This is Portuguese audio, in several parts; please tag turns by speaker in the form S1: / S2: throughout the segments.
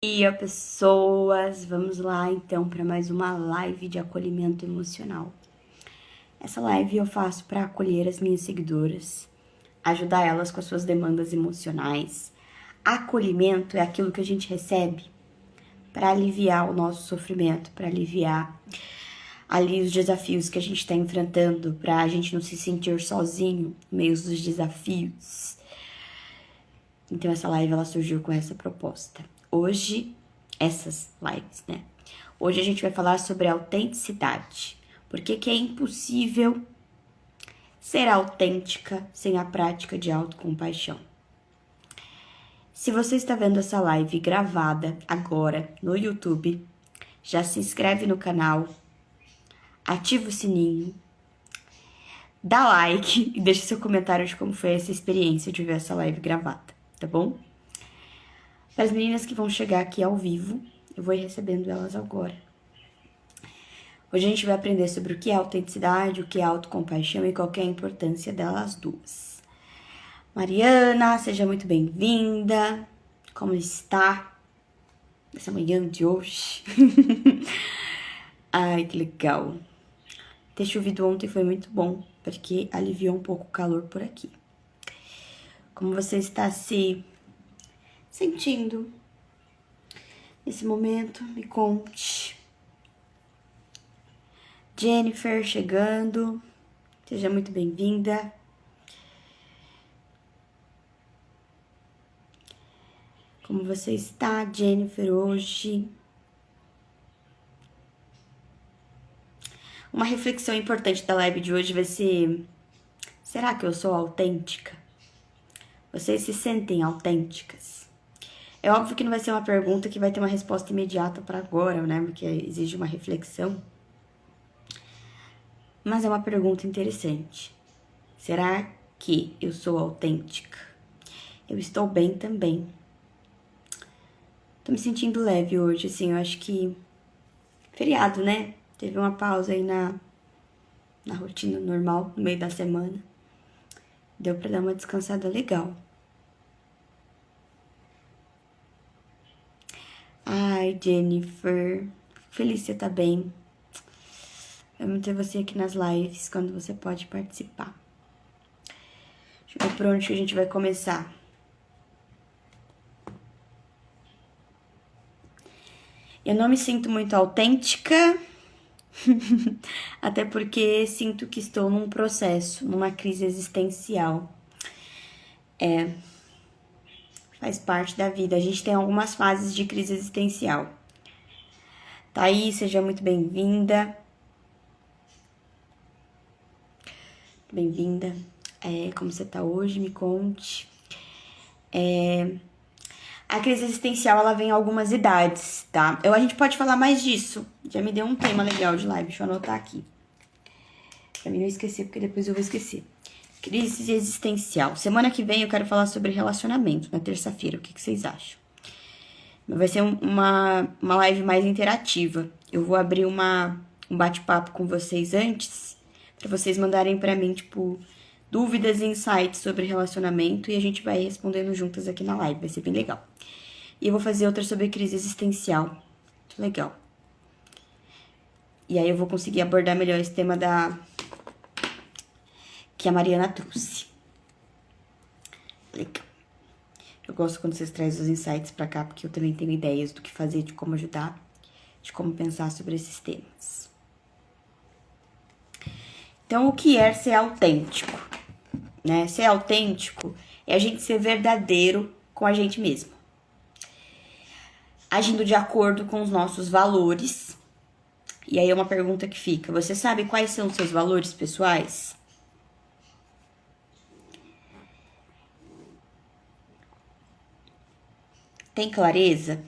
S1: Bom dia, pessoas! Vamos lá então para mais uma live de acolhimento emocional. Essa live eu faço para acolher as minhas seguidoras, ajudar elas com as suas demandas emocionais. Acolhimento é aquilo que a gente recebe para aliviar o nosso sofrimento, para aliviar ali os desafios que a gente está enfrentando, para a gente não se sentir sozinho no meio dos desafios. Então essa live ela surgiu com essa proposta. Hoje, essas lives, né? Hoje a gente vai falar sobre autenticidade. Por que é impossível ser autêntica sem a prática de autocompaixão? Se você está vendo essa live gravada agora no YouTube, já se inscreve no canal, ativa o sininho, dá like e deixa seu comentário de como foi essa experiência de ver essa live gravada, tá bom? Para as meninas que vão chegar aqui ao vivo, eu vou ir recebendo elas agora. Hoje a gente vai aprender sobre o que é autenticidade, o que é autocompaixão e qual é a importância delas duas. Mariana, seja muito bem-vinda. Como está essa manhã de hoje? Ai, que legal. Ter chovido ontem foi muito bom, porque aliviou um pouco o calor por aqui. Como você está se sentindo nesse momento? Me conte. Jennifer chegando, seja muito bem-vinda. Como você está, Jennifer, hoje? Uma reflexão importante da live de hoje vai ser: será que eu sou autêntica? Vocês se sentem autênticas? É óbvio que não vai ser uma pergunta que vai ter uma resposta imediata para agora, né? Porque exige uma reflexão. Mas é uma pergunta interessante. Será que eu sou autêntica? Eu estou bem também. Tô me sentindo leve hoje, assim, eu acho que feriado, né? Teve uma pausa aí na rotina normal, no meio da semana. Deu pra dar uma descansada legal. Ai, Jennifer, feliz você tá bem. Vamos ter você aqui nas lives quando você pode participar. Deixa eu ver por onde que a gente vai começar. Eu não me sinto muito autêntica, até porque sinto que estou num processo, numa crise existencial. Faz parte da vida. A gente tem algumas fases de crise existencial. Thaís, seja muito bem-vinda. Bem-vinda. Como você tá hoje? Me conte. A crise existencial, ela vem em algumas idades, tá? A gente pode falar mais disso. Já me deu um tema legal de live, deixa eu anotar aqui. Pra mim não esquecer, porque depois eu vou esquecer. Crise existencial. Semana que vem eu quero falar sobre relacionamento, na terça-feira. O que vocês acham? Vai ser uma live mais interativa. Eu vou abrir um bate-papo com vocês antes, pra vocês mandarem pra mim, tipo, dúvidas e insights sobre relacionamento e a gente vai respondendo juntas aqui na live. Vai ser bem legal. E eu vou fazer outra sobre crise existencial. Muito legal. E aí eu vou conseguir abordar melhor esse tema que a Mariana trouxe. Legal. Eu gosto quando vocês trazem os insights pra cá, porque eu também tenho ideias do que fazer, de como ajudar, de como pensar sobre esses temas. Então, o que é ser autêntico? Né? Ser autêntico é a gente ser verdadeiro com a gente mesmo. Agindo de acordo com os nossos valores. E aí é uma pergunta que fica: você sabe quais são os seus valores pessoais? Tem clareza?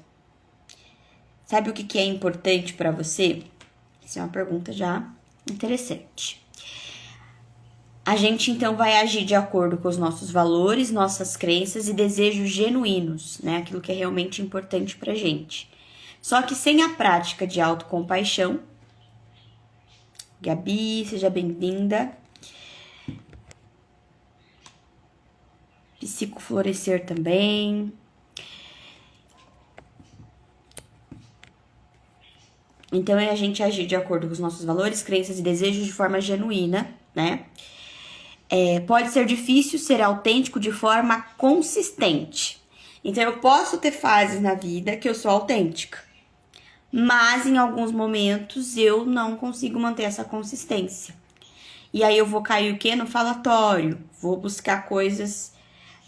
S1: Sabe o que é importante para você? Essa é uma pergunta já interessante. A gente então vai agir de acordo com os nossos valores, nossas crenças e desejos genuínos, né? Aquilo que é realmente importante pra gente. Só que sem a prática de autocompaixão. Gabi, seja bem-vinda. Psicoflorescer também. Então é a gente agir de acordo com os nossos valores, crenças e desejos de forma genuína, né? Pode ser difícil ser autêntico de forma consistente. Então eu posso ter fases na vida que eu sou autêntica, mas em alguns momentos eu não consigo manter essa consistência. E aí eu vou cair o quê? No falatório. Vou buscar coisas,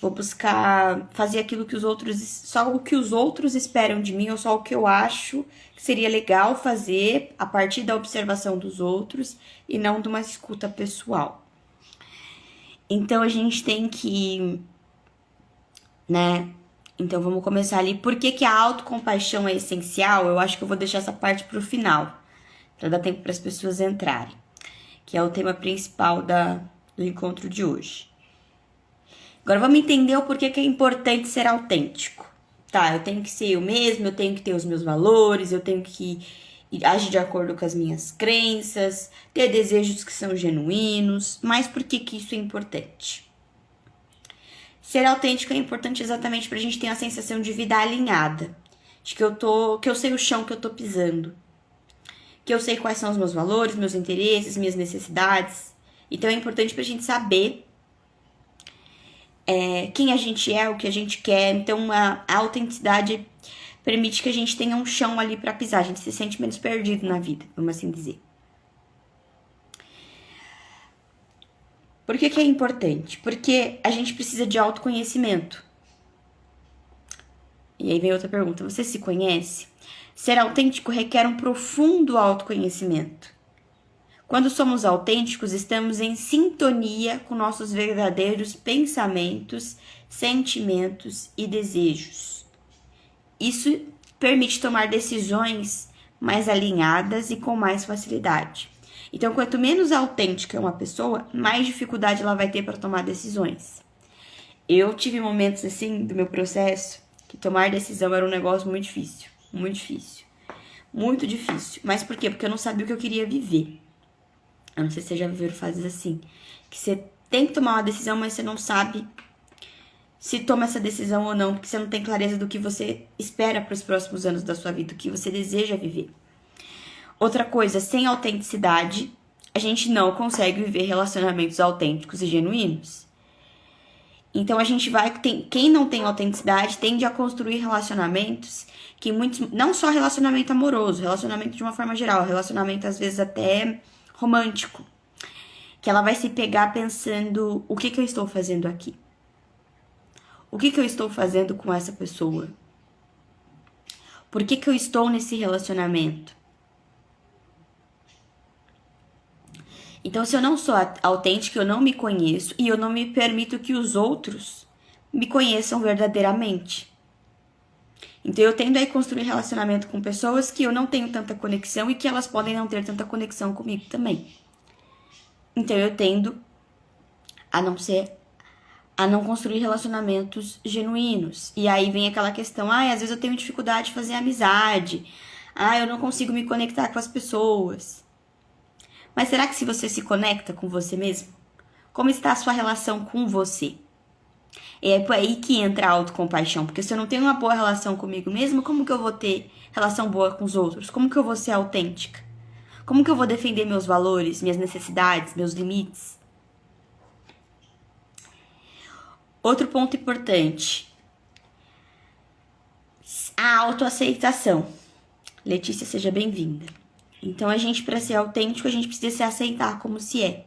S1: vou buscar fazer aquilo que os outros, só o que os outros esperam de mim, ou só o que eu acho que seria legal fazer a partir da observação dos outros e não de uma escuta pessoal. Então a gente tem que, né? Então vamos começar ali. Por que a autocompaixão é essencial? Eu acho que eu vou deixar essa parte pro final, para dar tempo para as pessoas entrarem, que é o tema principal do encontro de hoje. Agora vamos entender o porquê que é importante ser autêntico. Tá, eu tenho que ser eu mesmo, eu tenho que ter os meus valores, eu tenho que agir de acordo com as minhas crenças, ter desejos que são genuínos. Mas por que isso é importante? Ser autêntico é importante exatamente pra gente ter a sensação de vida alinhada, de que eu sei o chão que eu tô pisando, que eu sei quais são os meus valores, meus interesses, minhas necessidades. Então é importante pra gente saber quem a gente é, o que a gente quer. Então a autenticidade permite que a gente tenha um chão ali pra pisar, a gente se sente menos perdido na vida, vamos assim dizer. Por que é importante? Porque a gente precisa de autoconhecimento. E aí vem outra pergunta, você se conhece? Ser autêntico requer um profundo autoconhecimento. Quando somos autênticos, estamos em sintonia com nossos verdadeiros pensamentos, sentimentos e desejos. Isso permite tomar decisões mais alinhadas e com mais facilidade. Então, quanto menos autêntica é uma pessoa, mais dificuldade ela vai ter para tomar decisões. Eu tive momentos assim do meu processo que tomar decisão era um negócio muito difícil, muito difícil, muito difícil. Mas por quê? Porque eu não sabia o que eu queria viver. Eu não sei se vocês já viveram fases assim, que você tem que tomar uma decisão, mas você não sabe se toma essa decisão ou não, porque você não tem clareza do que você espera para os próximos anos da sua vida, do que você deseja viver. Outra coisa, sem autenticidade, a gente não consegue viver relacionamentos autênticos e genuínos. Então a gente quem não tem autenticidade tende a construir relacionamentos que não só relacionamento amoroso, relacionamento de uma forma geral, relacionamento às vezes até romântico, que ela vai se pegar pensando, o que eu estou fazendo aqui? O que eu estou fazendo com essa pessoa? Por que eu estou nesse relacionamento? Então, se eu não sou autêntica, eu não me conheço e eu não me permito que os outros me conheçam verdadeiramente. Então, eu tendo a construir relacionamento com pessoas que eu não tenho tanta conexão e que elas podem não ter tanta conexão comigo também. Então, eu tendo a não construir relacionamentos genuínos. E aí vem aquela questão, às vezes eu tenho dificuldade de fazer amizade, eu não consigo me conectar com as pessoas. Mas será que se você se conecta com você mesmo? Como está a sua relação com você? É aí que entra a autocompaixão, porque se eu não tenho uma boa relação comigo mesmo, como que eu vou ter relação boa com os outros? Como que eu vou ser autêntica? Como que eu vou defender meus valores, minhas necessidades, meus limites? Outro ponto importante, a autoaceitação. Letícia, seja bem-vinda. Então, para ser autêntico, a gente precisa se aceitar como se é.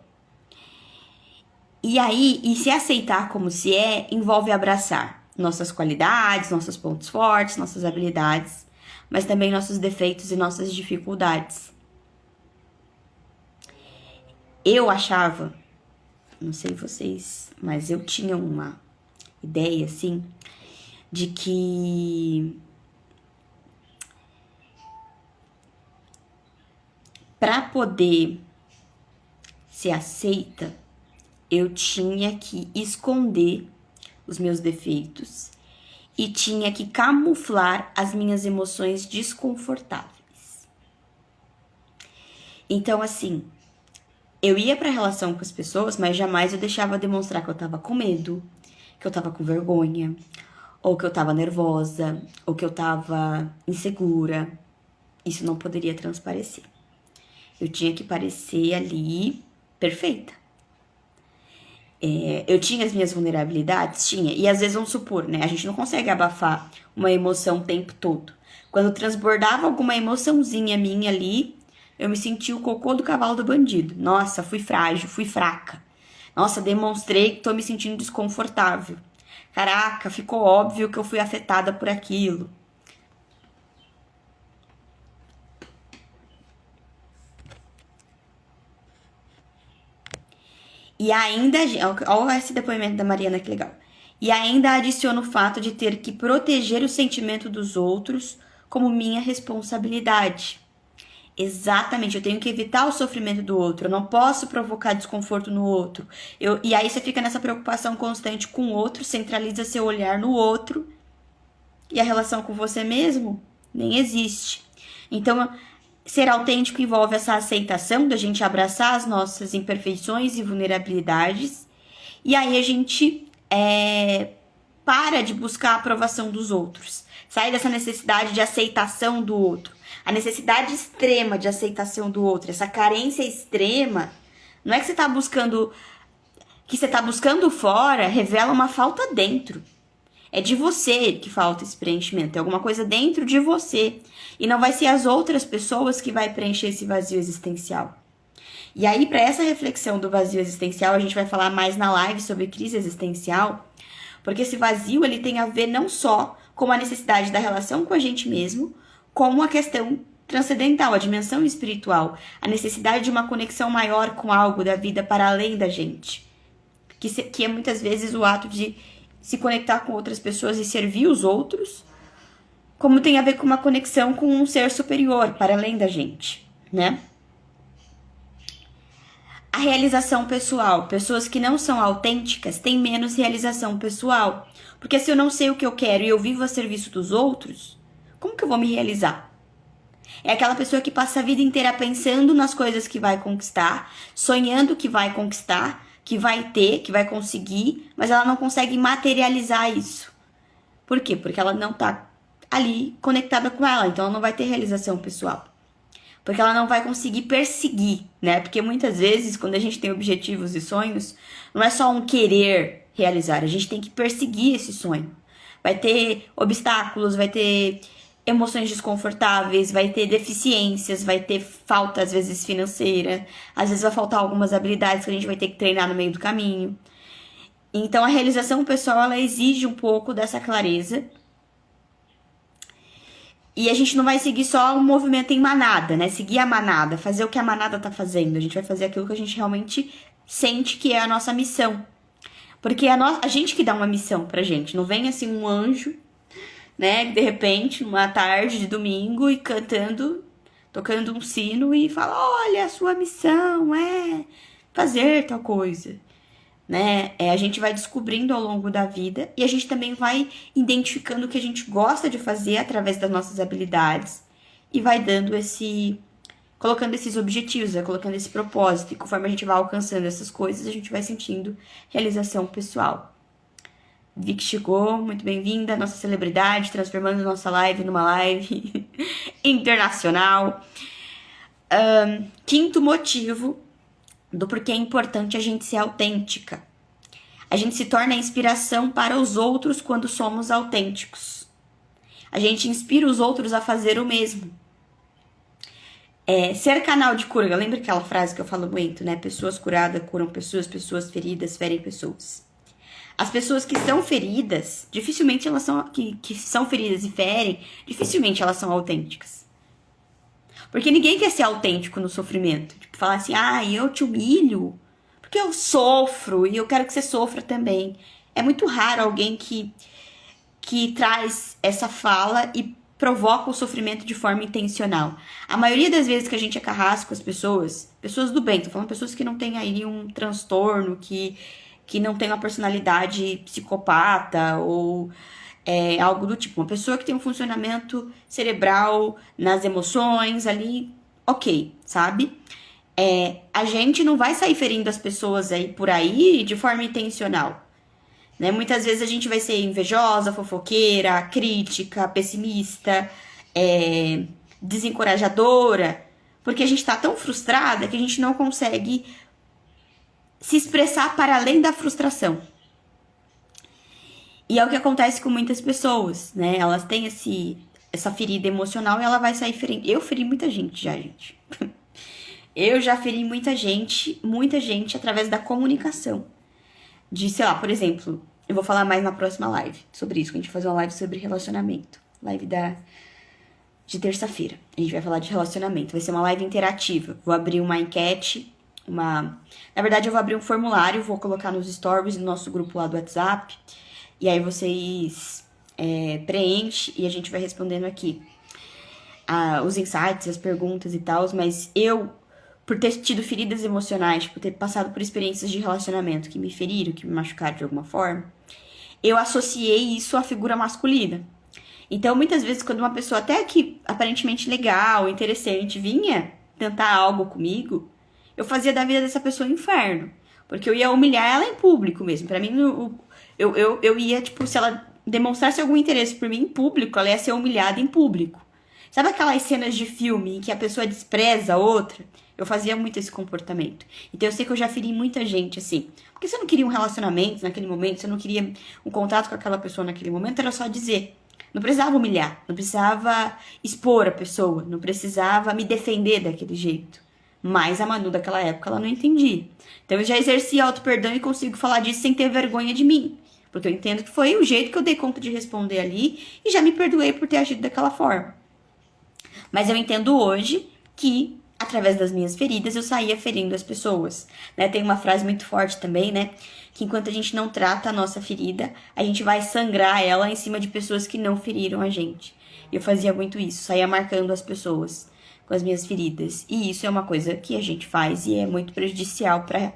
S1: E se aceitar como se é, envolve abraçar nossas qualidades, nossos pontos fortes, nossas habilidades, mas também nossos defeitos e nossas dificuldades. Eu achava, não sei vocês, mas eu tinha uma ideia, assim, de que para poder ser aceita, eu tinha que esconder os meus defeitos e tinha que camuflar as minhas emoções desconfortáveis. Então, assim, eu ia pra relação com as pessoas, mas jamais eu deixava demonstrar que eu tava com medo, que eu tava com vergonha, ou que eu tava nervosa, ou que eu tava insegura. isso não poderia transparecer. Eu tinha que parecer ali perfeita. Eu tinha as minhas vulnerabilidades? Tinha. E às vezes, vamos supor, né? A gente não consegue abafar uma emoção o tempo todo. Quando transbordava alguma emoçãozinha minha ali, eu me sentia o cocô do cavalo do bandido. Nossa, fui frágil, fui fraca. Nossa, demonstrei que tô me sentindo desconfortável. Caraca, ficou óbvio que eu fui afetada por aquilo. E ainda, olha esse depoimento da Mariana, que legal. E ainda adiciono o fato de ter que proteger o sentimento dos outros como minha responsabilidade. Exatamente, eu tenho que evitar o sofrimento do outro, eu não posso provocar desconforto no outro. E aí você fica nessa preocupação constante com o outro, centraliza seu olhar no outro, e a relação com você mesmo nem existe. Então, ser autêntico envolve essa aceitação da gente abraçar as nossas imperfeições e vulnerabilidades, e aí a gente para de buscar a aprovação dos outros, sai dessa necessidade de aceitação do outro. A necessidade extrema de aceitação do outro, essa carência extrema, não é que você está buscando, que você está buscando fora, revela uma falta dentro. É de você que falta esse preenchimento, é alguma coisa dentro de você. E não vai ser as outras pessoas que vai preencher esse vazio existencial. E aí, para essa reflexão do vazio existencial, a gente vai falar mais na live sobre crise existencial, porque esse vazio ele tem a ver não só com a necessidade da relação com a gente mesmo, como a questão transcendental, a dimensão espiritual, a necessidade de uma conexão maior com algo da vida para além da gente. Que é muitas vezes o ato de se conectar com outras pessoas e servir os outros, como tem a ver com uma conexão com um ser superior, para além da gente, né? A realização pessoal. Pessoas que não são autênticas têm menos realização pessoal. Porque se eu não sei o que eu quero e eu vivo a serviço dos outros, como que eu vou me realizar? É aquela pessoa que passa a vida inteira pensando nas coisas que vai conquistar, sonhando que vai conquistar, que vai ter, que vai conseguir, mas ela não consegue materializar isso. Por quê? Porque ela não tá ali conectada com ela, então ela não vai ter realização pessoal. Porque ela não vai conseguir perseguir, né? Porque muitas vezes, quando a gente tem objetivos e sonhos, não é só um querer realizar, a gente tem que perseguir esse sonho. Vai ter obstáculos, vai ter emoções desconfortáveis, vai ter deficiências, vai ter falta, às vezes, financeira, às vezes vai faltar algumas habilidades que a gente vai ter que treinar no meio do caminho. Então, a realização pessoal, ela exige um pouco dessa clareza. E a gente não vai seguir só um movimento em manada, né? Seguir a manada, fazer o que a manada tá fazendo. A gente vai fazer aquilo que a gente realmente sente que é a nossa missão. Porque é a gente que dá uma missão pra gente. Não vem assim um anjo, né? De repente, numa tarde de domingo e tocando um sino e fala: olha, a sua missão é fazer tal coisa. Né? A gente vai descobrindo ao longo da vida e a gente também vai identificando o que a gente gosta de fazer através das nossas habilidades e vai colocando esses objetivos, vai colocando esse propósito, e conforme a gente vai alcançando essas coisas, a gente vai sentindo realização pessoal. Vic chegou, muito bem-vinda, nossa celebridade, transformando nossa live numa live internacional. Quinto motivo do porquê é importante a gente ser autêntica. A gente se torna inspiração para os outros quando somos autênticos. A gente inspira os outros a fazer o mesmo. Ser canal de cura. Lembra aquela frase que eu falo muito, né? Pessoas curadas curam pessoas, pessoas feridas ferem pessoas. As pessoas que são feridas, dificilmente elas são... Que são feridas e ferem, dificilmente elas são autênticas. Porque ninguém quer ser autêntico no sofrimento. Tipo, falar assim, eu te humilho porque eu sofro e eu quero que você sofra também. É muito raro alguém que traz essa fala e provoca o sofrimento de forma intencional. A maioria das vezes que a gente é carrasco com as pessoas do bem, tô falando pessoas que não têm aí um transtorno, que não tem uma personalidade psicopata ou... algo do tipo, uma pessoa que tem um funcionamento cerebral nas emoções ali, ok, sabe? A gente não vai sair ferindo as pessoas aí por aí de forma intencional, né? Muitas vezes a gente vai ser invejosa, fofoqueira, crítica, pessimista, desencorajadora, porque a gente tá tão frustrada que a gente não consegue se expressar para além da frustração. E é o que acontece com muitas pessoas, né? Elas têm essa ferida emocional e ela vai sair ferindo. Eu feri muita gente já, gente. Eu já feri muita gente através da comunicação. De, sei lá, por exemplo, eu vou falar mais na próxima live sobre isso, que a gente vai fazer uma live sobre relacionamento. Live de terça-feira. A gente vai falar de relacionamento. Vai ser uma live interativa. Vou abrir uma enquete, Na verdade, eu vou abrir um formulário, vou colocar nos stories do nosso grupo lá do WhatsApp. E aí vocês preenchem e a gente vai respondendo aqui os insights, as perguntas e tal. Mas eu, por ter tido feridas emocionais, por ter passado por experiências de relacionamento que me feriram, que me machucaram de alguma forma, eu associei isso à figura masculina. Então, muitas vezes, quando uma pessoa até que aparentemente legal, interessante, vinha tentar algo comigo, eu fazia da vida dessa pessoa um inferno. Porque eu ia humilhar ela em público mesmo. Pra mim, eu ia, tipo, se ela demonstrasse algum interesse por mim em público, ela ia ser humilhada em público. Sabe aquelas cenas de filme em que a pessoa despreza a outra? Eu fazia muito esse comportamento. Então eu sei que eu já feri muita gente, assim. Porque se eu não queria um relacionamento naquele momento, se eu não queria um contato com aquela pessoa naquele momento, era só dizer. Não precisava humilhar, não precisava expor a pessoa, não precisava me defender daquele jeito. Mas a Manu daquela época, ela não entendia. Então eu já exerci auto-perdão e consigo falar disso sem ter vergonha de mim. Porque eu entendo que foi o jeito que eu dei conta de responder ali e já me perdoei por ter agido daquela forma. Mas eu entendo hoje que, através das minhas feridas, eu saía ferindo as pessoas. Né? Tem uma frase muito forte também, né? Que enquanto a gente não trata a nossa ferida, a gente vai sangrar ela em cima de pessoas que não feriram a gente. Eu fazia muito isso, saía marcando as pessoas com as minhas feridas. E isso é uma coisa que a gente faz e é muito prejudicial para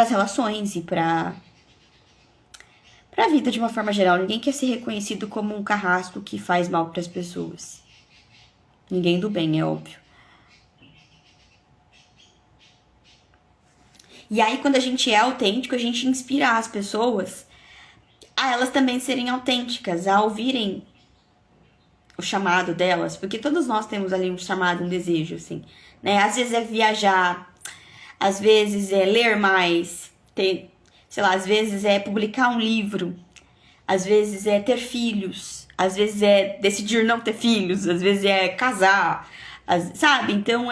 S1: as relações e para a vida de uma forma geral. Ninguém quer ser reconhecido como um carrasco que faz mal para as pessoas. Ninguém do bem, é óbvio. E aí, quando a gente é autêntico, a gente inspira as pessoas a elas também serem autênticas, a ouvirem o chamado delas, porque todos nós temos ali um chamado, um desejo, assim, né? Às vezes é viajar, às vezes é ler mais, às vezes é publicar um livro, às vezes é ter filhos, às vezes é decidir não ter filhos, às vezes é casar, sabe? Então,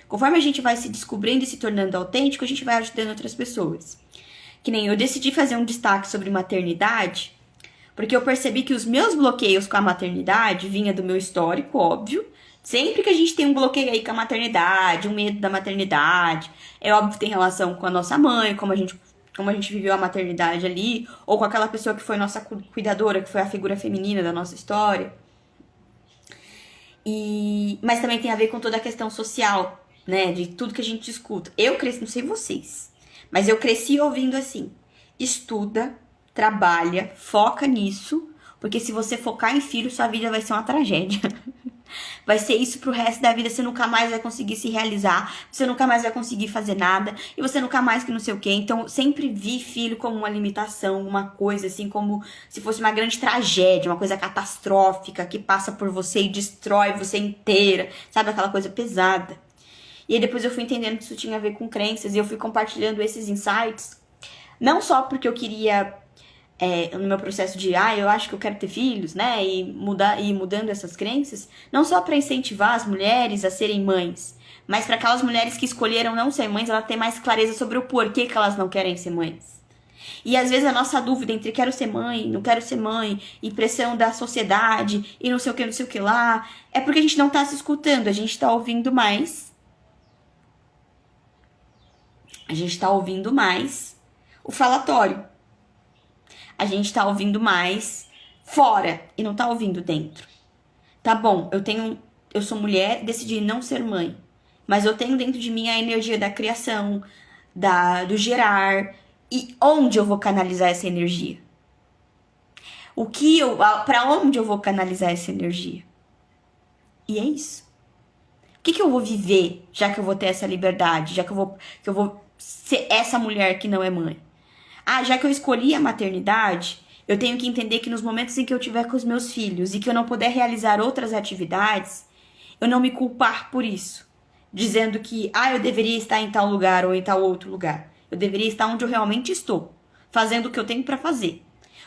S1: conforme a gente vai se descobrindo e se tornando autêntico, a gente vai ajudando outras pessoas. Que nem eu decidi fazer um destaque sobre maternidade, porque eu percebi que os meus bloqueios com a maternidade vinha do meu histórico, óbvio. Sempre que a gente tem um bloqueio aí com a maternidade, um medo da maternidade, é óbvio que tem relação com a nossa mãe, como a gente viveu a maternidade ali, ou com aquela pessoa que foi nossa cuidadora, que foi a figura feminina da nossa história. Mas também tem a ver com toda a questão social, né? De tudo que a gente escuta. Eu cresci, não sei vocês, mas eu cresci ouvindo assim: estuda, trabalha, foca nisso, porque se você focar em filho, sua vida vai ser uma tragédia. Vai ser isso pro resto da vida, você nunca mais vai conseguir se realizar, você nunca mais vai conseguir fazer nada, e você nunca mais que não sei o quê. Então, sempre vi filho como uma limitação, uma coisa assim, como se fosse uma grande tragédia, uma coisa catastrófica, que passa por você e destrói você inteira, sabe? Aquela coisa pesada. E aí depois eu fui entendendo que isso tinha a ver com crenças, e eu fui compartilhando esses insights, não só porque eu queria... no meu processo de, eu acho que eu quero ter filhos, né, e mudando essas crenças, não só para incentivar as mulheres a serem mães, mas para aquelas mulheres que escolheram não ser mães, elas têm mais clareza sobre o porquê que elas não querem ser mães. E às vezes a nossa dúvida entre quero ser mãe, não quero ser mãe, e pressão da sociedade, e não sei o que lá, é porque a gente não tá se escutando, a gente tá ouvindo mais. A gente tá ouvindo mais o falatório. A gente tá ouvindo mais fora e não tá ouvindo dentro. Tá bom, eu sou mulher, decidi não ser mãe. Mas eu tenho dentro de mim a energia da criação, do gerar. E onde eu vou canalizar essa energia? Pra onde eu vou canalizar essa energia? E é isso. O que eu vou viver, já que eu vou ter essa liberdade, já que eu vou ser essa mulher que não é mãe? Já que eu escolhi a maternidade, Eu tenho que entender que nos momentos em que eu estiver com os meus filhos e que eu não puder realizar outras atividades, eu não me culpar por isso. Dizendo que, eu deveria estar em tal lugar ou em tal outro lugar. Eu deveria estar onde eu realmente estou, fazendo o que eu tenho para fazer.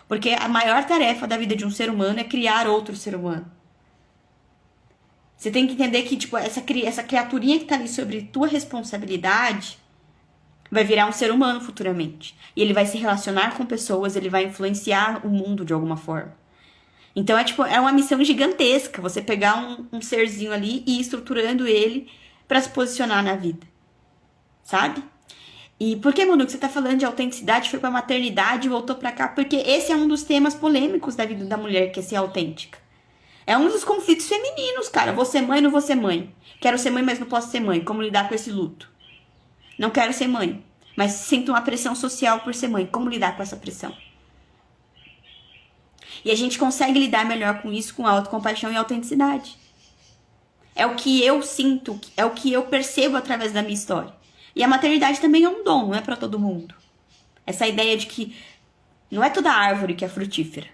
S1: Porque a maior tarefa da vida de um ser humano é criar outro ser humano. Você tem que entender que, tipo, essa criaturinha que tá ali sobre tua responsabilidade vai virar um ser humano futuramente. E ele vai se relacionar com pessoas, ele vai influenciar o mundo de alguma forma. Então é uma missão gigantesca você pegar um serzinho ali e ir estruturando ele pra se posicionar na vida. Sabe? E por que, Manu, que você tá falando de autenticidade, foi pra maternidade e voltou pra cá? Porque esse é um dos temas polêmicos da vida da mulher, que é ser autêntica. É um dos conflitos femininos, cara. Vou ser mãe, não vou ser mãe. Quero ser mãe, mas não posso ser mãe. Como lidar com esse luto? Não quero ser mãe, mas sinto uma pressão social por ser mãe. Como lidar com essa pressão? E a gente consegue lidar melhor com isso com autocompaixão e autenticidade. É o que eu sinto, é o que eu percebo através da minha história. E a maternidade também é um dom, não é pra todo mundo. Essa ideia de que não é toda árvore que é frutífera.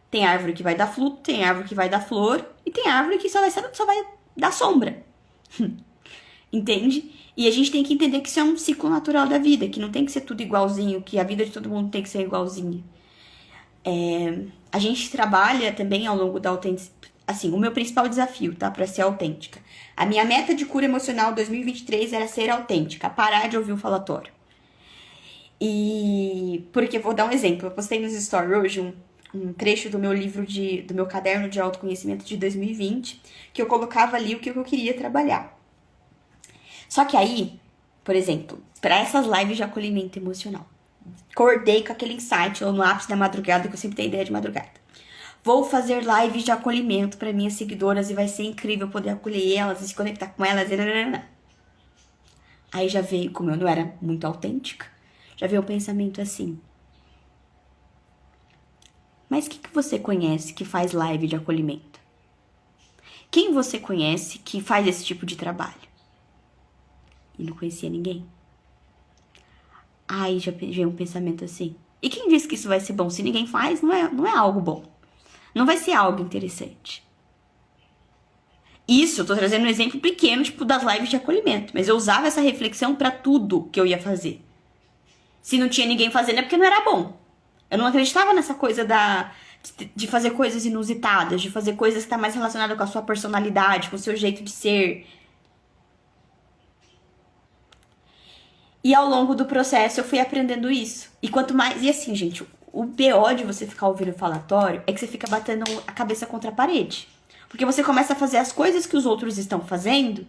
S1: Tem árvore que vai dar fruto, tem árvore que vai dar flor, e tem árvore que só vai dar sombra. Entende? E a gente tem que entender que isso é um ciclo natural da vida, que não tem que ser tudo igualzinho, que a vida de todo mundo tem que ser igualzinha. A gente trabalha também ao longo da autenticidade. Assim, o meu principal desafio, tá? Pra ser autêntica. A minha meta de cura emocional 2023 era ser autêntica, parar de ouvir o falatório. E porque vou dar um exemplo. Eu postei nos stories hoje um trecho do meu livro do meu caderno de autoconhecimento de 2020, que eu colocava ali o que eu queria trabalhar. Só que aí, por exemplo, para essas lives de acolhimento emocional, acordei com aquele insight ou no ápice da madrugada, que eu sempre tenho ideia de madrugada. Vou fazer lives de acolhimento para minhas seguidoras e vai ser incrível poder acolher elas e se conectar com elas. Aí já veio, como eu não era muito autêntica, já veio o pensamento assim: mas o que você conhece que faz live de acolhimento? Quem você conhece que faz esse tipo de trabalho? E não conhecia ninguém. Aí já veio um pensamento assim: e quem disse que isso vai ser bom? Se ninguém faz, não é algo bom. Não vai ser algo interessante. Isso, eu tô trazendo um exemplo pequeno, tipo das lives de acolhimento. Mas eu usava essa reflexão pra tudo que eu ia fazer. Se não tinha ninguém fazendo é porque não era bom. Eu não acreditava nessa coisa de fazer coisas inusitadas, de fazer coisas que tá mais relacionada com a sua personalidade, com o seu jeito de ser. E ao longo do processo eu fui aprendendo isso. E quanto mais... E assim, gente, o BO de você ficar ouvindo falatório é que você fica batendo a cabeça contra a parede. Porque você começa a fazer as coisas que os outros estão fazendo,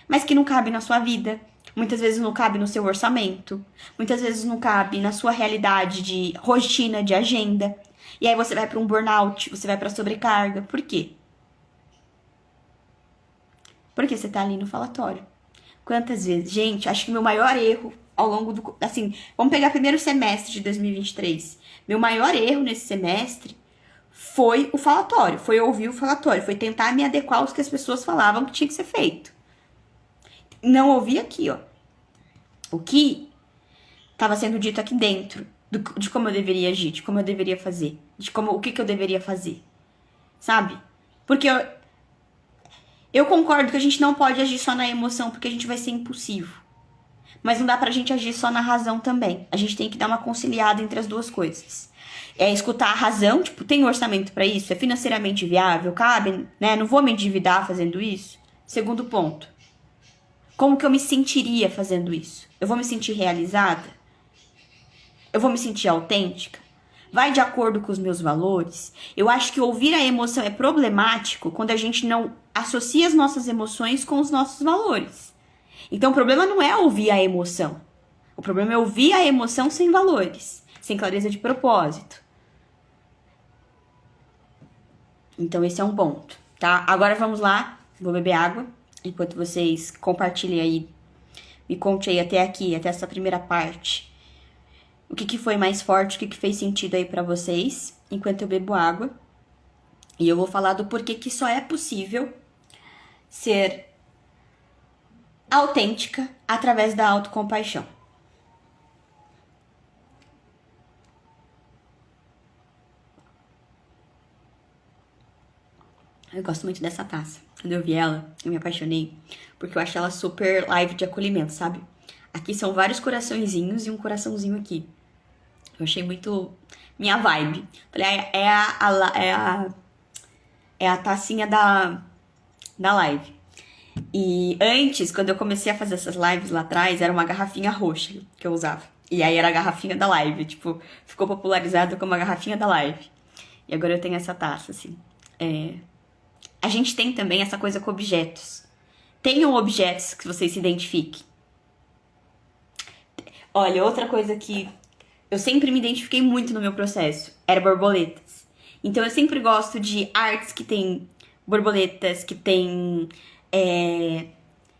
S1: mas que não cabem na sua vida. Muitas vezes não cabe no seu orçamento. Muitas vezes não cabe na sua realidade de rotina, de agenda. E aí você vai para um burnout, você vai para sobrecarga. Por quê? Porque você tá ali no falatório. Quantas vezes? Gente, acho que o meu maior erro ao longo do... Assim, vamos pegar o primeiro semestre de 2023. Meu maior erro nesse semestre foi o falatório. Foi ouvir o falatório. Foi tentar me adequar aos que as pessoas falavam que tinha que ser feito. Não ouvi aqui, ó. O que estava sendo dito aqui dentro. De como eu deveria agir, de como eu deveria fazer. O que eu deveria fazer. Sabe? Porque eu concordo que a gente não pode agir só na emoção, porque a gente vai ser impulsivo. Mas não dá pra gente agir só na razão também. A gente tem que dar uma conciliada entre as duas coisas. É escutar a razão, tipo, tem orçamento pra isso? É financeiramente viável? Cabe, né? Não vou me endividar fazendo isso? Segundo ponto. Como que eu me sentiria fazendo isso? Eu vou me sentir realizada? Eu vou me sentir autêntica? Vai de acordo com os meus valores? Eu acho que ouvir a emoção é problemático quando a gente não associa as nossas emoções com os nossos valores. Então o problema não é ouvir a emoção. O problema é ouvir a emoção sem valores, sem clareza de propósito. Então esse é um ponto, tá? Agora vamos lá, vou beber água, enquanto vocês compartilhem aí, me conte aí até aqui, até essa primeira parte. O que foi mais forte, o que fez sentido aí pra vocês, enquanto eu bebo água. E eu vou falar do porquê que só é possível ser autêntica através da autocompaixão. Eu gosto muito dessa taça. Quando eu vi ela, eu me apaixonei, porque eu achei ela super live de acolhimento, sabe? Aqui são vários coraçõezinhos e um coraçãozinho aqui. Eu achei muito minha vibe. Falei, é a tacinha da live. E antes, quando eu comecei a fazer essas lives lá atrás, era uma garrafinha roxa que eu usava. E aí era a garrafinha da live, tipo, ficou popularizado como a garrafinha da live. E agora eu tenho essa taça, assim. A gente tem também essa coisa com objetos. Tenham objetos que vocês se identifiquem. Olha, outra coisa que eu sempre me identifiquei muito no meu processo era borboletas. Então eu sempre gosto de artes que tem borboletas, que tem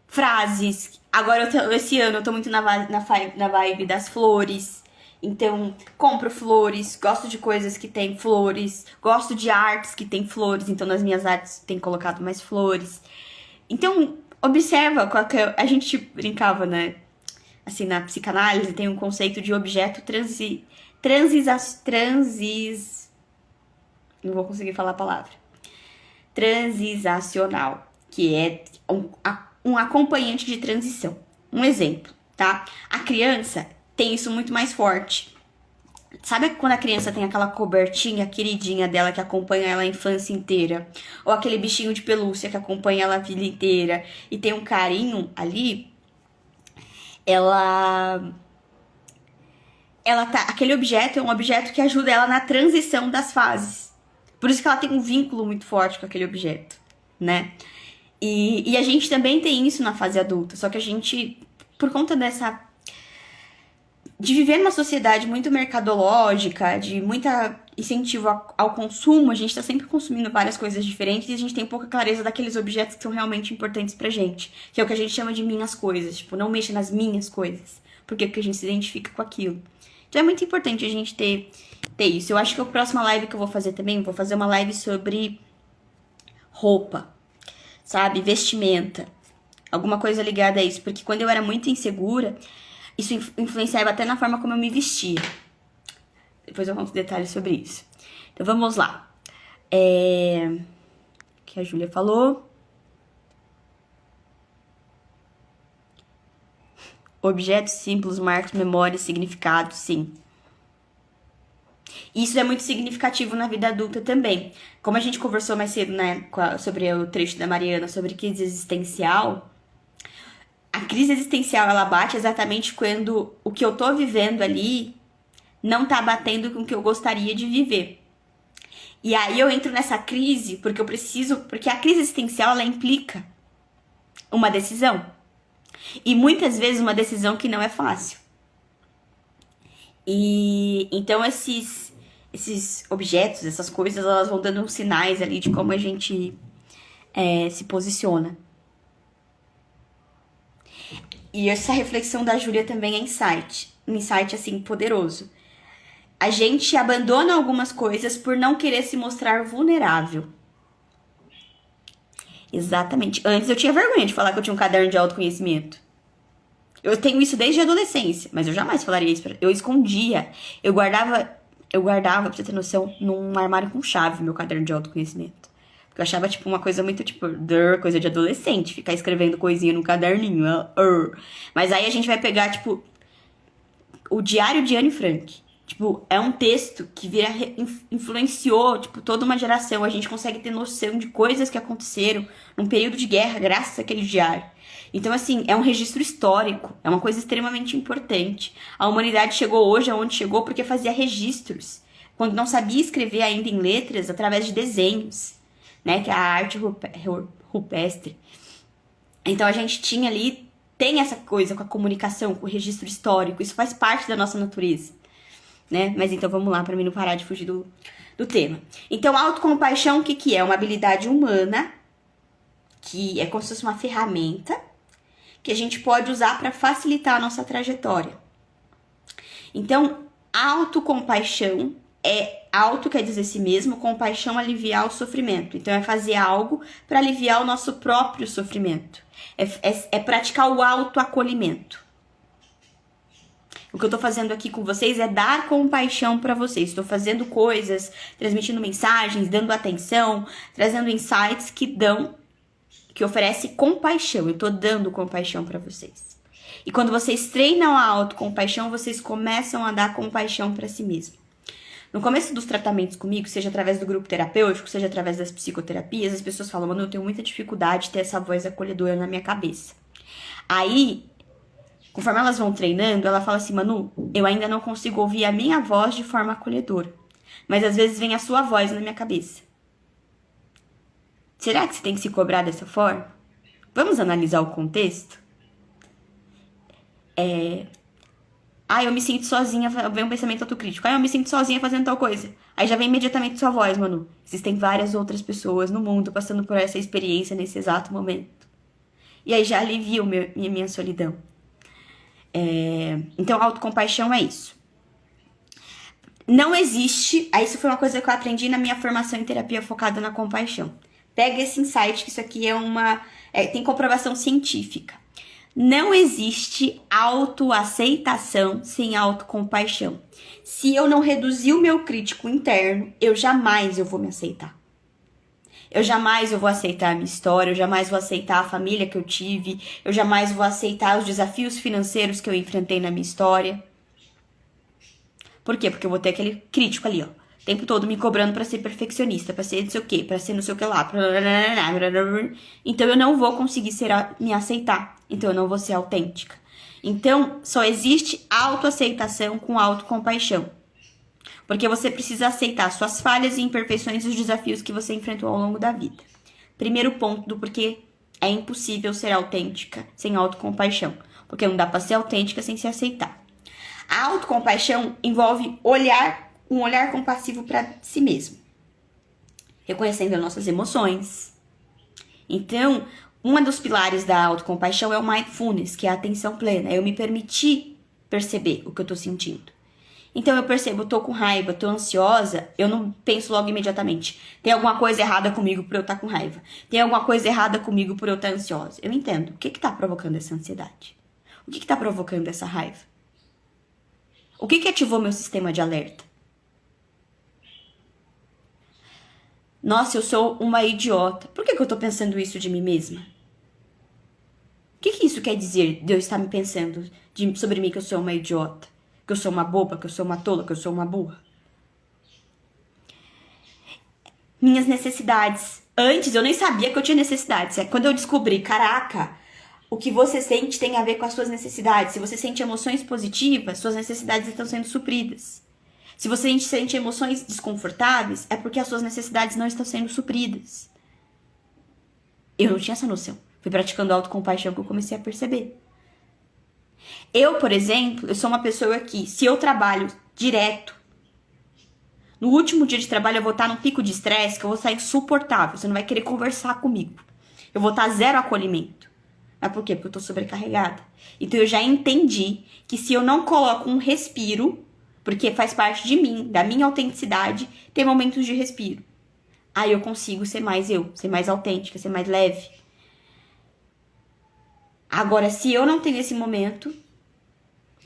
S1: frases. Agora, esse ano, eu tô muito na vibe das flores. Então, compro flores, gosto de coisas que tem flores, gosto de artes que tem flores, então nas minhas artes tem colocado mais flores. Então, observa, a gente brincava, né? Assim, na psicanálise tem um conceito de objeto não vou conseguir falar a palavra. Transizacional, que é um acompanhante de transição. Um exemplo, tá? A criança tem isso muito mais forte. Sabe quando a criança tem aquela cobertinha queridinha dela que acompanha ela a infância inteira? Ou aquele bichinho de pelúcia que acompanha ela a vida inteira e tem um carinho ali? Aquele objeto é um objeto que ajuda ela na transição das fases. Por isso que ela tem um vínculo muito forte com aquele objeto, né? E a gente também tem isso na fase adulta, só que a gente, por conta de viver numa sociedade muito mercadológica, de muita incentivo ao consumo, a gente tá sempre consumindo várias coisas diferentes e a gente tem pouca clareza daqueles objetos que são realmente importantes pra gente, que é o que a gente chama de minhas coisas, tipo, não mexa nas minhas coisas, porque a gente se identifica com aquilo. Então é muito importante a gente ter isso. Eu acho que a próxima live que eu vou fazer também, vou fazer uma live sobre roupa, sabe? Vestimenta. Alguma coisa ligada a isso. Porque quando eu era muito insegura, isso influenciava até na forma como eu me vestia. Depois eu conto detalhes sobre isso. Então vamos lá. Que a Júlia falou. Objetos, símbolos, marcos, memórias, significados, sim. Isso é muito significativo na vida adulta também. Como a gente conversou mais cedo, né, sobre o trecho da Mariana, sobre crise existencial, a crise existencial, ela bate exatamente quando o que eu tô vivendo ali não tá batendo com o que eu gostaria de viver. E aí eu entro nessa crise porque a crise existencial, ela implica uma decisão. E muitas vezes uma decisão que não é fácil. E então esses objetos, essas coisas, elas vão dando uns sinais ali de como a gente se posiciona. E essa reflexão da Júlia também é insight. Um insight, assim, poderoso. A gente abandona algumas coisas por não querer se mostrar vulnerável. Exatamente. Antes eu tinha vergonha de falar que eu tinha um caderno de autoconhecimento. Eu tenho isso desde a adolescência, mas eu jamais falaria isso. Eu escondia. Eu guardava, pra você ter noção, num armário com chave, meu caderno de autoconhecimento. Porque eu achava, tipo, uma coisa muito, tipo, coisa de adolescente, ficar escrevendo coisinha no caderninho. Mas aí a gente vai pegar, tipo, o Diário de Anne Frank. Tipo, é um texto que influenciou, tipo, toda uma geração. A gente consegue ter noção de coisas que aconteceram num período de guerra graças àquele diário. Então, assim, é um registro histórico. É uma coisa extremamente importante. A humanidade chegou hoje aonde chegou porque fazia registros. Quando não sabia escrever ainda em letras, através de desenhos, né? Que é a arte rupestre. Então, a gente tinha ali, tem essa coisa com a comunicação, com o registro histórico. Isso faz parte da nossa natureza. Né? Mas então vamos lá, para mim não parar de fugir do tema. Então, autocompaixão, o que é? Uma habilidade humana, que é como se fosse uma ferramenta que a gente pode usar para facilitar a nossa trajetória. Então, autocompaixão auto quer dizer si mesmo, compaixão aliviar o sofrimento. Então, é fazer algo para aliviar o nosso próprio sofrimento. É praticar o autoacolhimento. O que eu tô fazendo aqui com vocês é dar compaixão pra vocês. Estou fazendo coisas, transmitindo mensagens, dando atenção, trazendo insights que oferece compaixão. Eu tô dando compaixão pra vocês. E quando vocês treinam a autocompaixão, vocês começam a dar compaixão pra si mesmo. No começo dos tratamentos comigo, seja através do grupo terapêutico, seja através das psicoterapias, as pessoas falam, mano, eu tenho muita dificuldade de ter essa voz acolhedora na minha cabeça. Aí, conforme elas vão treinando, ela fala assim, Manu, eu ainda não consigo ouvir a minha voz de forma acolhedora. Mas às vezes vem a sua voz na minha cabeça. Será que você tem que se cobrar dessa forma? Vamos analisar o contexto? Eu me sinto sozinha, vem um pensamento autocrítico. Eu me sinto sozinha fazendo tal coisa. Aí já vem imediatamente sua voz, Manu. Existem várias outras pessoas no mundo passando por essa experiência nesse exato momento. E aí já alivia minha solidão. Então, autocompaixão é isso. Não existe... Isso foi uma coisa que eu aprendi na minha formação em terapia focada na compaixão. Pega esse insight, que isso aqui tem comprovação científica. Não existe autoaceitação sem autocompaixão. Se eu não reduzir o meu crítico interno, eu jamais vou me aceitar. Eu jamais vou aceitar a minha história, eu jamais vou aceitar a família que eu tive, eu jamais vou aceitar os desafios financeiros que eu enfrentei na minha história. Por quê? Porque eu vou ter aquele crítico ali, ó, o tempo todo me cobrando pra ser perfeccionista, pra ser não sei o quê, pra ser não sei o que lá. Então eu não vou conseguir me aceitar. Então eu não vou ser autêntica. Então só existe autoaceitação com autocompaixão. Porque você precisa aceitar suas falhas e imperfeições e os desafios que você enfrentou ao longo da vida. Primeiro ponto do porquê é impossível ser autêntica sem autocompaixão. Porque não dá pra ser autêntica sem se aceitar. A autocompaixão envolve um olhar compassivo para si mesmo. Reconhecendo as nossas emoções. Então, um dos pilares da autocompaixão é o mindfulness, que é a atenção plena. É eu me permitir perceber o que eu tô sentindo. Então eu percebo, eu tô com raiva, tô ansiosa, eu não penso logo imediatamente. Tem alguma coisa errada comigo por eu estar com raiva. Tem alguma coisa errada comigo por eu estar ansiosa. Eu entendo. O que tá provocando essa ansiedade? O que tá provocando essa raiva? O que ativou meu sistema de alerta? Nossa, eu sou uma idiota. Por que eu tô pensando isso de mim mesma? O que isso quer dizer de eu estar me pensando sobre mim que eu sou uma idiota? Que eu sou uma boba, que eu sou uma tola, que eu sou uma burra? Minhas necessidades. Antes eu nem sabia que eu tinha necessidades. Quando eu descobri, caraca, o que você sente tem a ver com as suas necessidades. Se você sente emoções positivas, suas necessidades estão sendo supridas. Se você sente emoções desconfortáveis, é porque as suas necessidades não estão sendo supridas. Eu não tinha essa noção. Fui praticando autocompaixão que eu comecei a perceber. Eu, por exemplo, eu sou uma pessoa que, se eu trabalho direto, no último dia de trabalho eu vou estar num pico de estresse que eu vou estar insuportável. Você não vai querer conversar comigo. Eu vou estar zero acolhimento. Mas por quê? Porque eu tô sobrecarregada. Então eu já entendi que se eu não coloco um respiro, porque faz parte de mim, da minha autenticidade, ter momentos de respiro. Aí eu consigo ser mais eu, ser mais autêntica, ser mais leve. Agora, se eu não tenho esse momento,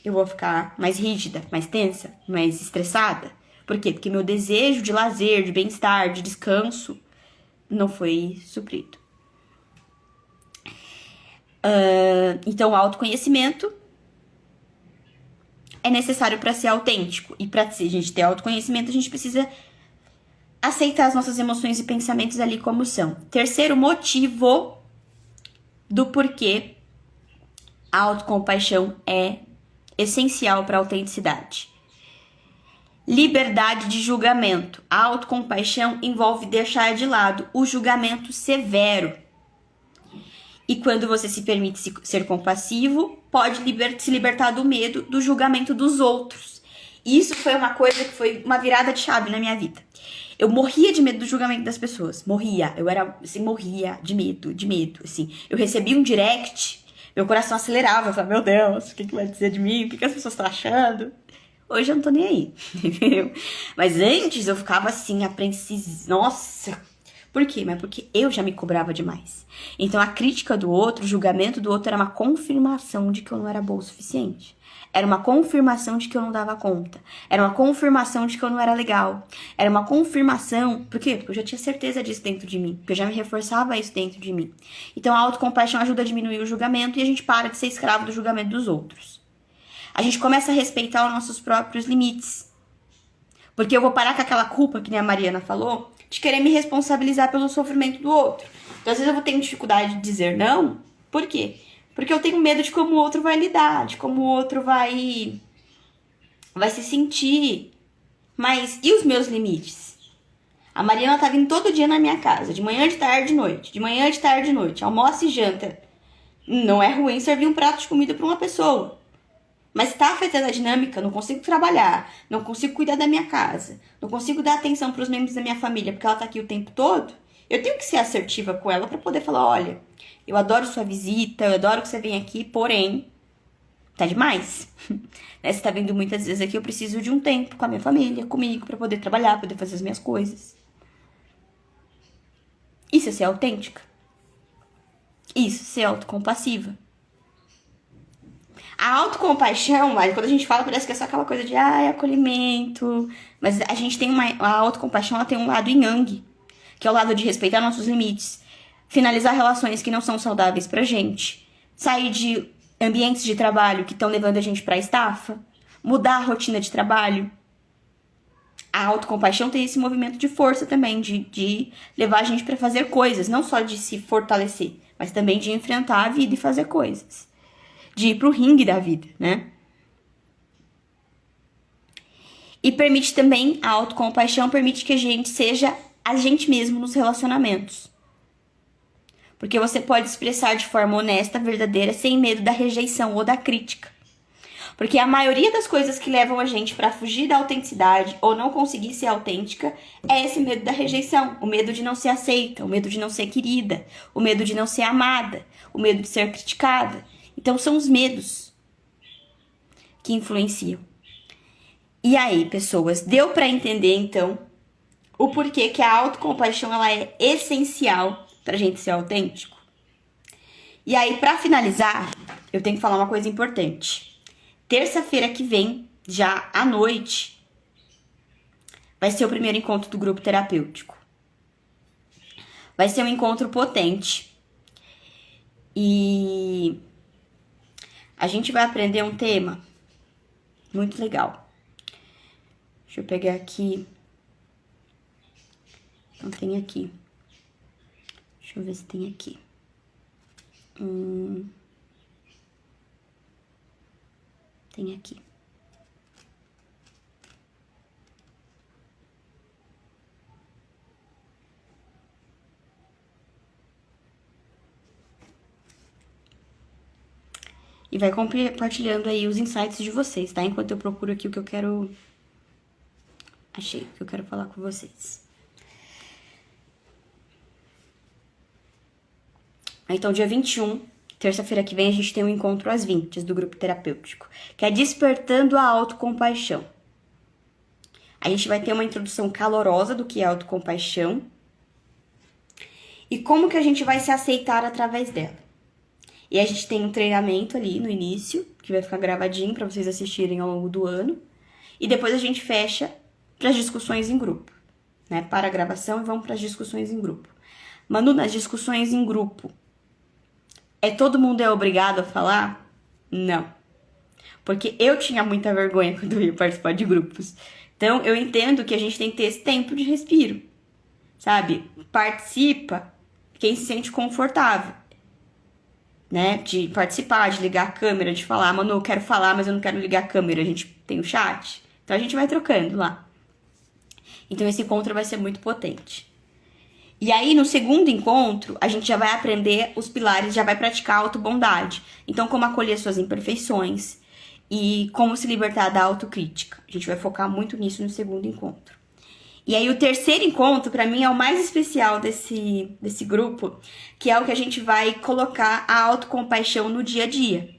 S1: eu vou ficar mais rígida, mais tensa, mais estressada. Por quê? Porque meu desejo de lazer, de bem-estar, de descanso, não foi suprido. Então, o autoconhecimento é necessário para ser autêntico. E para a gente ter autoconhecimento, a gente precisa aceitar as nossas emoções e pensamentos ali como são. Terceiro motivo do porquê a autocompaixão é essencial para a autenticidade. Liberdade de julgamento. A autocompaixão envolve deixar de lado o julgamento severo. E quando você se permite ser compassivo, pode se libertar do medo do julgamento dos outros. Isso foi uma coisa que foi uma virada de chave na minha vida. Eu morria de medo do julgamento das pessoas. Morria. Eu era, assim, morria de medo, assim. Eu recebia um direct, meu coração acelerava. Eu falava, meu Deus, o que vai dizer de mim? O que as pessoas estão achando? Hoje eu não tô nem aí, entendeu? Mas antes eu ficava assim, apreensiva. Nossa! Por quê? Mas porque eu já me cobrava demais. Então a crítica do outro, o julgamento do outro era uma confirmação de que eu não era boa o suficiente. Era uma confirmação de que eu não dava conta. Era uma confirmação de que eu não era legal. Era uma confirmação... Por quê? Porque eu já tinha certeza disso dentro de mim. Porque eu já me reforçava isso dentro de mim. Então a autocompaixão ajuda a diminuir o julgamento e a gente para de ser escravo do julgamento dos outros. A gente começa a respeitar os nossos próprios limites. Porque eu vou parar com aquela culpa, que nem a Mariana falou, de querer me responsabilizar pelo sofrimento do outro. Então às vezes eu vou ter dificuldade de dizer não. Por quê? Porque eu tenho medo de como o outro vai lidar, de como o outro vai se sentir. Mas e os meus limites? A Mariana tá vindo todo dia na minha casa, de manhã, de tarde, de noite. De manhã, de tarde, de noite. Almoço e janta. Não é ruim servir um prato de comida para uma pessoa. Mas tá afetando a dinâmica, não consigo trabalhar, não consigo cuidar da minha casa, não consigo dar atenção pros membros da minha família porque ela tá aqui o tempo todo. Eu tenho que ser assertiva com ela para poder falar, olha, eu adoro sua visita, eu adoro que você venha aqui, porém, tá demais. Né? Você tá vindo muitas vezes aqui, eu preciso de um tempo com a minha família, comigo, para poder trabalhar, poder fazer as minhas coisas. Isso é ser autêntica. Isso, ser autocompassiva. A autocompaixão, quando a gente fala, parece que é só aquela coisa de acolhimento. Mas a gente tem a autocompaixão, ela tem um lado yin yang, que é o lado de respeitar nossos limites, finalizar relações que não são saudáveis pra gente, sair de ambientes de trabalho que estão levando a gente pra estafa, mudar a rotina de trabalho. A autocompaixão tem esse movimento de força também, de levar a gente pra fazer coisas, não só de se fortalecer, mas também de enfrentar a vida e fazer coisas. De ir pro ringue da vida, né? E permite também, a autocompaixão permite que a gente seja a gente mesmo nos relacionamentos. Porque você pode expressar de forma honesta, verdadeira, sem medo da rejeição ou da crítica. Porque a maioria das coisas que levam a gente pra fugir da autenticidade ou não conseguir ser autêntica é esse medo da rejeição, o medo de não ser aceita, o medo de não ser querida, o medo de não ser amada, o medo de ser criticada. Então, são os medos que influenciam. E aí, pessoas, deu para entender, então, o porquê que a autocompaixão ela é essencial pra gente ser autêntico? E aí, para finalizar, eu tenho que falar uma coisa importante. Terça-feira que vem, já à noite, vai ser o primeiro encontro do grupo terapêutico. Vai ser um encontro potente. E a gente vai aprender um tema muito legal. Deixa eu pegar aqui. Não tem aqui. Deixa eu ver se tem aqui. Tem aqui. E vai compartilhando aí os insights de vocês, tá? Enquanto eu procuro aqui o que eu quero... Achei o que eu quero falar com vocês. Então, dia 21, terça-feira que vem, a gente tem um encontro às 20 do grupo terapêutico, que é Despertando a Autocompaixão. A gente vai ter uma introdução calorosa do que é autocompaixão e como que a gente vai se aceitar através dela. E a gente tem um treinamento ali no início, que vai ficar gravadinho para vocês assistirem ao longo do ano. E depois a gente fecha para as discussões em grupo, né? Para a gravação e vamos para as discussões em grupo. Manu, nas discussões em grupo, todo mundo é obrigado a falar? Não. Porque eu tinha muita vergonha quando eu ia participar de grupos. Então, eu entendo que a gente tem que ter esse tempo de respiro, sabe? Participa quem se sente confortável, né? De participar, de ligar a câmera, de falar, Manu, eu quero falar, mas eu não quero ligar a câmera. A gente tem o chat. Então, a gente vai trocando lá. Então, esse encontro vai ser muito potente. E aí, no segundo encontro, a gente já vai aprender os pilares, já vai praticar a autobondade. Então, como acolher suas imperfeições e como se libertar da autocrítica. A gente vai focar muito nisso no segundo encontro. E aí, o terceiro encontro, pra mim, é o mais especial desse grupo, que é o que a gente vai colocar a autocompaixão no dia a dia.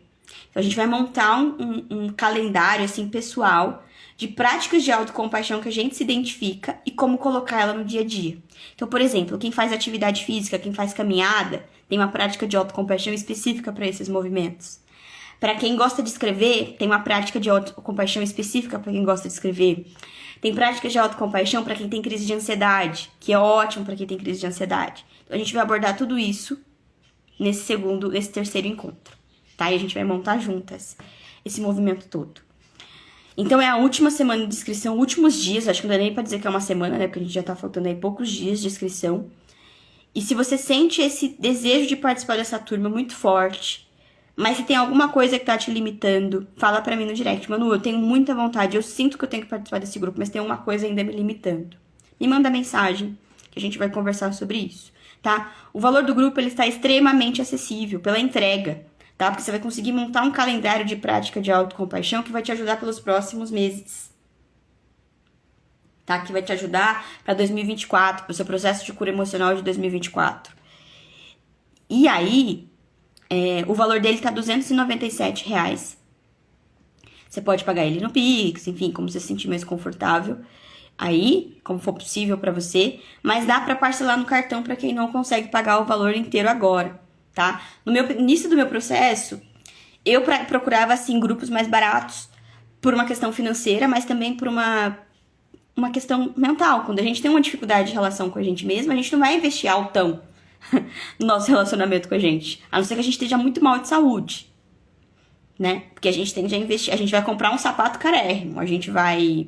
S1: Então, a gente vai montar um calendário, assim, pessoal, de práticas de autocompaixão que a gente se identifica e como colocar ela no dia a dia. Então, por exemplo, quem faz atividade física, quem faz caminhada, tem uma prática de autocompaixão específica para esses movimentos. Para quem gosta de escrever, tem uma prática de autocompaixão específica para quem gosta de escrever. Tem práticas de autocompaixão para quem tem crise de ansiedade, que é ótimo para quem tem crise de ansiedade. Então, a gente vai abordar tudo isso nesse terceiro encontro, tá? E a gente vai montar juntas esse movimento todo. Então, é a última semana de inscrição, últimos dias, acho que não dá nem pra dizer que é uma semana, né? Porque a gente já tá faltando aí poucos dias de inscrição. E se você sente esse desejo de participar dessa turma muito forte, mas se tem alguma coisa que tá te limitando, fala pra mim no direct. Manu, eu tenho muita vontade, eu sinto que eu tenho que participar desse grupo, mas tem uma coisa ainda me limitando. Me manda mensagem, que a gente vai conversar sobre isso, tá? O valor do grupo, ele está extremamente acessível pela entrega, tá? Porque você vai conseguir montar um calendário de prática de autocompaixão que vai te ajudar pelos próximos meses, tá? Que vai te ajudar para 2024, para o seu processo de cura emocional de 2024. E aí, o valor dele tá R$297. Você pode pagar ele no Pix, enfim, como você se sentir mais confortável. Aí, como for possível para você, mas dá para parcelar no cartão para quem não consegue pagar o valor inteiro agora, tá? No início do meu processo, eu procurava, assim, grupos mais baratos por uma questão financeira, mas também por uma questão mental. Quando a gente tem uma dificuldade de relação com a gente mesma, a gente não vai investir altão no nosso relacionamento com a gente. A não ser que a gente esteja muito mal de saúde, né? Porque a gente tende a investir, a gente vai comprar um sapato carérrimo, a gente vai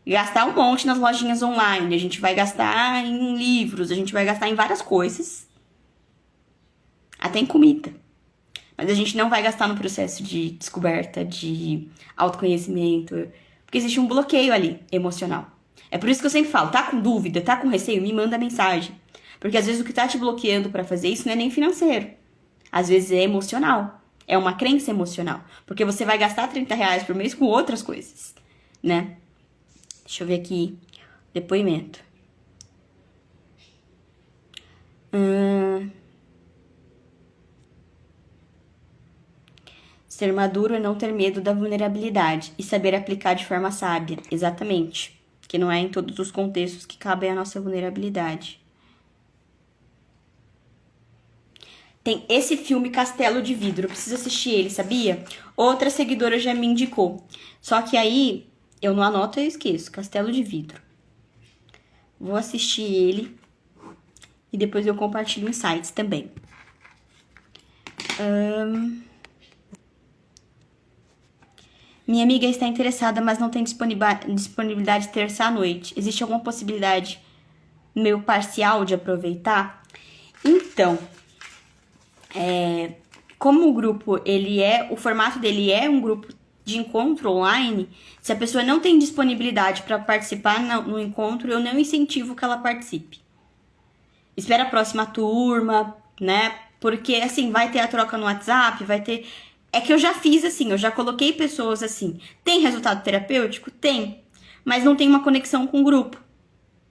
S1: gastar um monte nas lojinhas online, a gente vai gastar em livros, a gente vai gastar em várias coisas, até em comida. Mas a gente não vai gastar no processo de descoberta, de autoconhecimento, porque existe um bloqueio ali, emocional. É por isso que eu sempre falo, tá com dúvida, tá com receio, me manda mensagem. Porque às vezes o que tá te bloqueando pra fazer isso não é nem financeiro. Às vezes é emocional. É uma crença emocional. Porque você vai gastar R$30 por mês com outras coisas, né? Deixa eu ver aqui. Depoimento. Ser maduro é não ter medo da vulnerabilidade e saber aplicar de forma sábia. Exatamente. Que não é em todos os contextos que cabe a nossa vulnerabilidade. Tem esse filme Castelo de Vidro. Eu preciso assistir ele, sabia? Outra seguidora já me indicou. Só que aí, eu não anoto e eu esqueço. Castelo de Vidro. Vou assistir ele. E depois eu compartilho insights também. Minha amiga está interessada, mas não tem disponibilidade terça à noite. Existe alguma possibilidade meio parcial de aproveitar? Então, como o grupo, o formato dele é um grupo de encontro online, se a pessoa não tem disponibilidade para participar no encontro, eu não incentivo que ela participe. Espera a próxima turma, né? Porque, assim, vai ter a troca no WhatsApp, vai ter... É que eu já fiz assim, eu já coloquei pessoas assim. Tem resultado terapêutico? Tem. Mas não tem uma conexão com o grupo.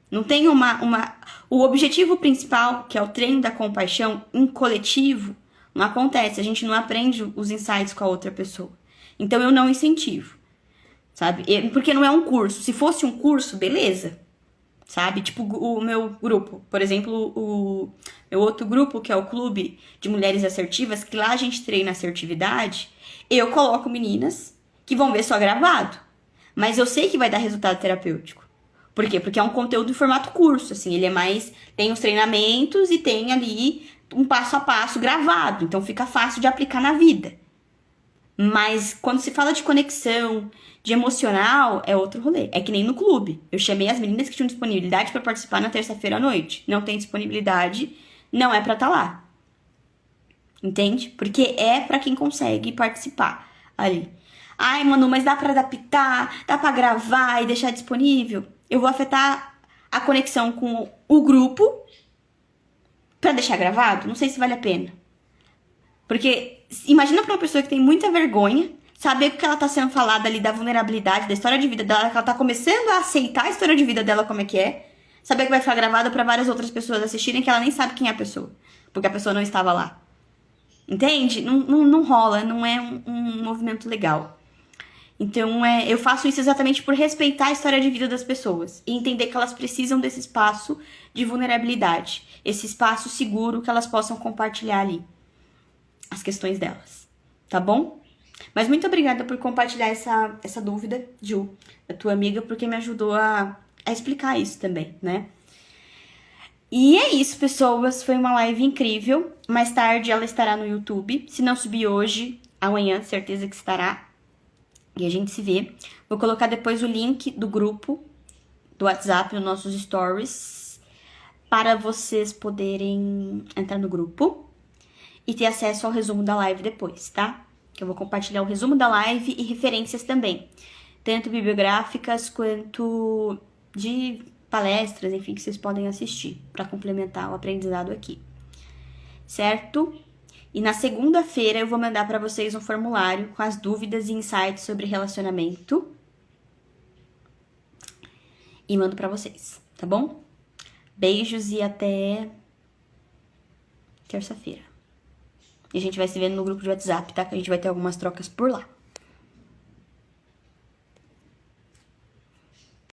S1: Não tem O objetivo principal, que é o treino da compaixão em coletivo, não acontece. A gente não aprende os insights com a outra pessoa. Então, eu não incentivo, sabe? Porque não é um curso. Se fosse um curso, beleza. Sabe? Tipo o meu grupo. Por exemplo, o meu outro grupo, que é o Clube de Mulheres Assertivas, que lá a gente treina assertividade. Eu coloco meninas que vão ver só gravado. Mas eu sei que vai dar resultado terapêutico. Por quê? Porque é um conteúdo em formato curso, assim. Ele é mais... Tem os treinamentos e tem ali um passo a passo gravado. Então, fica fácil de aplicar na vida. Mas quando se fala de conexão, de emocional, é outro rolê. É que nem no clube. Eu chamei as meninas que tinham disponibilidade para participar na terça-feira à noite. Não tem disponibilidade, não é pra estar lá. Entende? Porque é pra quem consegue participar ali. Ai, Manu, mas dá pra adaptar, dá pra gravar e deixar disponível? Eu vou afetar a conexão com o grupo pra deixar gravado? Não sei se vale a pena. Porque imagina pra uma pessoa que tem muita vergonha, saber que ela tá sendo falada ali da vulnerabilidade, da história de vida dela, que ela tá começando a aceitar a história de vida dela como é que é, saber que vai ficar gravada pra várias outras pessoas assistirem que ela nem sabe quem é a pessoa, porque a pessoa não estava lá. Entende? Não rola, não é um movimento legal. Então, eu faço isso exatamente por respeitar a história de vida das pessoas e entender que elas precisam desse espaço de vulnerabilidade, esse espaço seguro que elas possam compartilhar ali as questões delas, tá bom? Mas muito obrigada por compartilhar essa dúvida, Ju, da tua amiga, porque me ajudou a explicar isso também, né? E é isso, pessoas. Foi uma live incrível. Mais tarde ela estará no YouTube. Se não subir hoje, amanhã, certeza que estará. E a gente se vê. Vou colocar depois o link do grupo do WhatsApp nos nossos stories para vocês poderem entrar no grupo e ter acesso ao resumo da live depois, tá? Que eu vou compartilhar o resumo da live e referências também, tanto bibliográficas quanto de palestras, enfim, que vocês podem assistir para complementar o aprendizado aqui, certo? E na segunda-feira eu vou mandar para vocês um formulário com as dúvidas e insights sobre relacionamento e mando para vocês, tá bom? Beijos e até terça-feira. E a gente vai se vendo no grupo de WhatsApp, tá? Que a gente vai ter algumas trocas por lá.